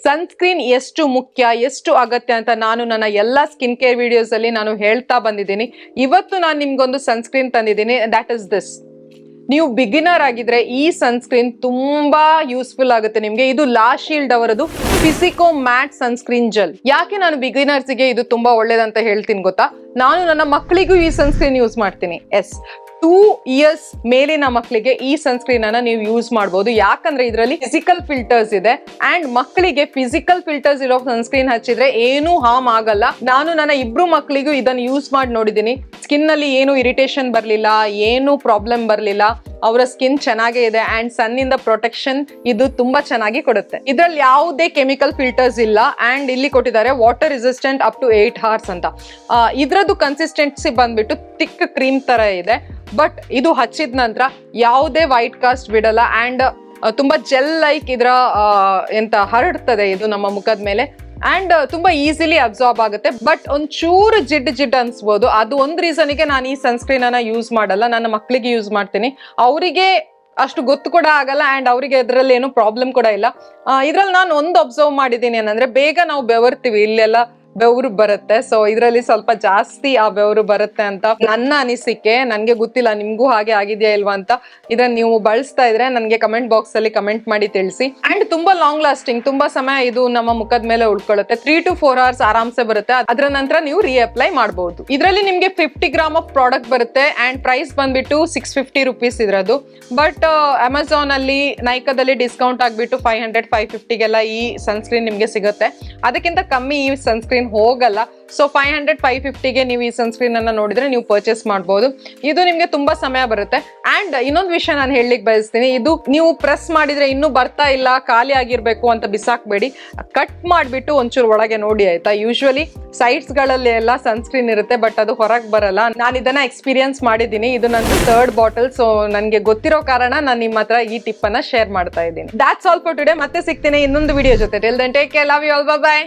Sunscreen ಎಷ್ಟು ಮುಖ್ಯ ಎಷ್ಟು ಅಗತ್ಯ ಅಂತ ನಾನು ನನ್ನ ಎಲ್ಲ ಸ್ಕಿನ್ ಕೇರ್ ವಿಡಿಯೋಸ್ ಅಲ್ಲಿ ನಾನು ಹೇಳ್ತಾ ಬಂದಿದ್ದೀನಿ. ಇವತ್ತು ನಾನು ನಿಮ್ಗೊಂದು ಸನ್ಸ್ಕ್ರೀನ್ ತಂದಿದ್ದೀನಿ. That is this. ನೀವು ಬಿಗಿನರ್ ಆಗಿದ್ರೆ ಈ ಸನ್ಸ್ಕ್ರೀನ್ ತುಂಬಾ ಯೂಸ್ಫುಲ್ ಆಗುತ್ತೆ ನಿಮ್ಗೆ. ಇದು ಲಾ ಶೀಲ್ಡ್ ಅವರದು ಫಿಸಿಕೋ ಮ್ಯಾಟ್ ಸನ್ಸ್ಕ್ರೀನ್ ಜೆಲ್. ಯಾಕೆ ನಾನು ಬಿಗಿನರ್ಸ್ಗೆ ಇದು ತುಂಬಾ ಒಳ್ಳೇದಂತ ಹೇಳ್ತೀನಿ ಗೊತ್ತಾ? ನಾನು ನನ್ನ ಮಕ್ಕಳಿಗೂ ಈ ಸನ್ಸ್ಕ್ರೀನ್ ಯೂಸ್ ಮಾಡ್ತೀನಿ. 2 years ಮೇಲಿನ ಮಕ್ಕಳಿಗೆ ಈ ಸನ್ಸ್ಕ್ರೀನ್ ಅನ್ನ ನೀವು ಯೂಸ್ ಮಾಡಬಹುದು. ಯಾಕಂದ್ರೆ ಇದರಲ್ಲಿ ಫಿಸಿಕಲ್ ಫಿಲ್ಟರ್ಸ್ ಇದೆ ಅಂಡ್ ಮಕ್ಕಳಿಗೆ ಫಿಸಿಕಲ್ ಫಿಲ್ಟರ್ಸ್ ಇರೋ ಸನ್ಸ್ಕ್ರೀನ್ ಹಚ್ಚಿದ್ರೆ ಏನು ಹಾರ್ಮ್ ಆಗಲ್ಲ. ನಾನು ನನ್ನ 2 ಮಕ್ಕಳಿಗೂ ಇದನ್ನ ಯೂಸ್ ಮಾಡಿ ನೋಡಿದೀನಿ. ಸ್ಕಿನ್ ನಲ್ಲಿ ಏನು ಇರಿಟೇಷನ್ ಬರ್ಲಿಲ್ಲ, ಏನು ಪ್ರಾಬ್ಲಮ್ ಬರ್ಲಿಲ್ಲ. ಅವರ ಸ್ಕಿನ್ ಚೆನ್ನಾಗೇ ಇದೆ ಅಂಡ್ ಸನ್ ಇಂದ ಪ್ರೊಟೆಕ್ಷನ್ ಇದು ತುಂಬಾ ಚೆನ್ನಾಗಿ ಕೊಡುತ್ತೆ. ಇದ್ರಲ್ಲಿ ಯಾವುದೇ ಕೆಮಿಕಲ್ ಫಿಲ್ಟರ್ಸ್ ಇಲ್ಲ ಅಂಡ್ ಇಲ್ಲಿ ಕೊಟ್ಟಿದ್ದಾರೆ water resistant up to 8 hours ಅಂತ. ಇದ್ರದ್ದು ಕನ್ಸಿಸ್ಟೆನ್ಸಿ ಬಂದ್ಬಿಟ್ಟು ಥಿಕ್ ಕ್ರೀಮ್ ತರ ಇದೆ. ಬಟ್ ಇದು ಹಚ್ಚಿದ ನಂತರ ಯಾವುದೇ ವೈಟ್ ಕಾಸ್ಟ್ ಬಿಡಲ್ಲ ಅಂಡ್ ತುಂಬಾ ಜೆಲ್ ಲೈಕ್ ಇದರ ಎಂತ ಹರಡ್ತದೆ ಇದು ನಮ್ಮ ಮುಖದ ಮೇಲೆ ಅಂಡ್ ತುಂಬಾ ಈಸಿಲಿ ಅಬ್ಸಾರ್ಬ್ ಆಗುತ್ತೆ. ಬಟ್ ಒಂಚೂರು ಜಿಡ್ ಅನ್ಸ್ಬೋದು. ಅದು ಒಂದು ರೀಸನ್ಗೆ ನಾನು ಈ ಸನ್ಸ್ಕ್ರೀನ್ ಅನ್ನ ಯೂಸ್ ಮಾಡಲ್ಲ. ನನ್ನ ಮಕ್ಕಳಿಗೆ ಯೂಸ್ ಮಾಡ್ತೀನಿ. ಅವರಿಗೆ ಅಷ್ಟು ಗೊತ್ತು ಕೂಡ ಆಗಲ್ಲ ಅಂಡ್ ಅವರಿಗೆ ಇದರಲ್ಲಿ ಏನು ಪ್ರಾಬ್ಲಮ್ ಕೂಡ ಇಲ್ಲ. ಇದ್ರಲ್ಲಿ ನಾನು ಒಂದು ಅಬ್ಸರ್ವ್ ಮಾಡಿದ್ದೀನಿ ಏನಂದ್ರೆ, ಬೇಗ ನಾವು ಬೆವರ್ತೀವಿ, ಇಲ್ಲೆಲ್ಲ ಬೆವರು ಬರುತ್ತೆ. ಸೊ ಇದರಲ್ಲಿ ಸ್ವಲ್ಪ ಜಾಸ್ತಿ ಆ ಬೆವರು ಬರುತ್ತೆ ಅಂತ ನನ್ನ ಅನಿಸಿಕೆ. ನನ್ಗೆ ಗೊತ್ತಿಲ್ಲ ನಿಮ್ಗೂ ಹಾಗೆ ಆಗಿದೆಯಾ ಇಲ್ವಾ ಅಂತ. ಇದನ್ನ ನೀವು ಬಳಸ್ತಾ ಇದ್ರೆ ನನಗೆ ಕಮೆಂಟ್ ಬಾಕ್ಸ್ ಅಲ್ಲಿ ಕಮೆಂಟ್ ಮಾಡಿ ತಿಳಿಸಿ. ಅಂಡ್ ತುಂಬಾ ಲಾಂಗ್ ಲಾಸ್ಟಿಂಗ್, ತುಂಬಾ ಸಮಯ ಇದು ನಮ್ಮ ಮುಖದ ಮೇಲೆ ಉಳ್ಕೊಳ್ಳುತ್ತೆ. 3 to 4 hours ಆರಾಮ್ಸೆ ಬರುತ್ತೆ. ಅದರ ನಂತರ ನೀವು ರೀಅಪ್ಲೈ ಮಾಡಬಹುದು. ಇದರಲ್ಲಿ ನಿಮ್ಗೆ 50 grams ಆಫ್ ಪ್ರಾಡಕ್ಟ್ ಬರುತ್ತೆ ಅಂಡ್ ಪ್ರೈಸ್ ಬಂದ್ಬಿಟ್ಟು 650 rupees ಇದ್ರದ್ದು. ಬಟ್ ಅಮೆಝಾನ್ ಅಲ್ಲಿ, ನೈಕಾದಲ್ಲಿ ಡಿಸ್ಕೌಂಟ್ ಆಗ್ಬಿಟ್ಟು 500, 550ಗೆಲ್ಲ ಈ ಸನ್ಸ್ಕ್ರೀನ್ ನಿಮ್ಗೆ ಸಿಗುತ್ತೆ. ಅದಕ್ಕಿಂತ ಕಮ್ಮಿ ಈ ಸನ್ಸ್ಕ್ರೀನ್ ಹೋಗಲ್ಲ. ಸೊ 500, 550ಗೆ ನೀವು ಈ ಸನ್ಸ್ಕ್ರೀನ್ ಅನ್ನ ನೋಡಿದ್ರೆ ನೀವು ಪರ್ಚೇಸ್ ಮಾಡಬಹುದು. ಇದು ನಿಮ್ಗೆ ತುಂಬಾ ಸಮಯ ಬರುತ್ತೆ. ಅಂಡ್ ಇನ್ನೊಂದು ವಿಷಯ ನಾನು ಹೇಳಲಿಕ್ಕೆ ಬಯಸ್ತೀನಿ, ಇದು ನೀವು ಪ್ರೆಸ್ ಮಾಡಿದ್ರೆ ಇನ್ನೂ ಬರ್ತಾ ಇಲ್ಲ, ಖಾಲಿ ಆಗಿರ್ಬೇಕು ಅಂತ ಬಿಸಾಕ್ಬೇಡಿ. ಕಟ್ ಮಾಡಿಬಿಟ್ಟು ಒಂಚೂರು ಒಳಗೆ ನೋಡಿ ಆಯ್ತಾ. ಯೂಶುವಲಿ ಸೈಡ್ಸ್ ಗಳಲ್ಲಿ ಎಲ್ಲ ಸನ್ಸ್ಕ್ರೀನ್ ಇರುತ್ತೆ ಬಟ್ ಅದು ಹೊರಗೆ ಬರಲ್ಲ. ನಾನು ಇದನ್ನ ಎಕ್ಸ್ಪೀರಿಯನ್ಸ್ ಮಾಡಿದ್ದೀನಿ. ಇದು ನಂದು 3rd ಬಾಟಲ್. ಸೊ ನನಗೆ ಗೊತ್ತಿರೋ ಕಾರಣ ನಾನು ನಿಮ್ಮ ಹತ್ರ ಈ ಟಿಪ್ ಅನ್ನ ಶೇರ್ ಮಾಡ್ತಾ ಇದ್ದೀನಿ. That's all for today. ಮತ್ತೆ ಸಿಗ್ತೀನಿ ಇನ್ನೊಂದು ವಿಡಿಯೋ ಜೊತೆ. Till then take care, love you all, bye by.